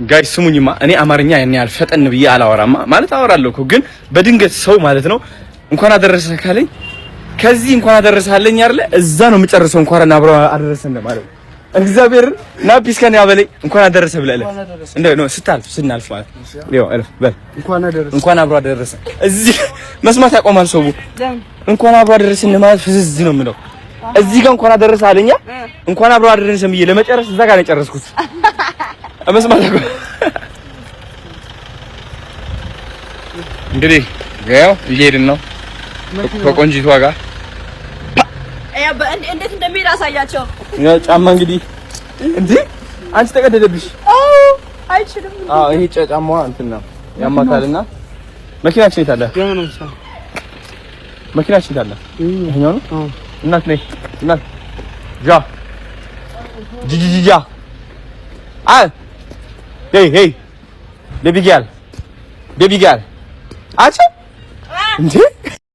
ጋይስ ስሙኝማ እኔ አማርኛ ያን ያህል ፈጠን ብዬ አላወራማ ማለት አወራለሁ እኮ ግን በድንገት ሰው ማለት ነው እንኳን አደረሰህ ካለኝ ከዚህ እንኳን አደረሰህ አለኝ አይደለ እዛ ነው የምጨርሰው እንኳን አብሮ አደረሰን ማለት ነው እግዚአብሔር ና ፒስከን ያበለኝ እንኳን አደረሰ ብለለ እንደ ነው ስናልፍ ማለት ነው አልፍ በል እንኳን አብሮ አደረሰ እዚህ መስማት ያቆማል ሰው እንኳን አብሮ አደረሰን ማለት ፍዝዝ ነው የምለው እዚህ ጋር እንኳን አደረሰህ አለኛ እንኳን አብሮ አደረሰን ብዬ ለመጨረስ እዛ ጋር ነው የጨረስኩት መስማት ያቆማል እንግዲህ ያው እየሄድን ነው ከቆንጂቷ ጋር እንዴት እንደሚሄድ አሳያቸው ያ ጫማ እንግዲህ እንዴ አንቺ ተቀደደብሽ አይችልም ይሄ ጫማዋ እንትን ነው ያማታልና መኪናችን የት አለ መኪናችን የት አለ ይሄኛው ነው እናት ነይ እናት ጃ ጂጂጂጃ ሄይ ቤቢ ጋል አቺ እንዴ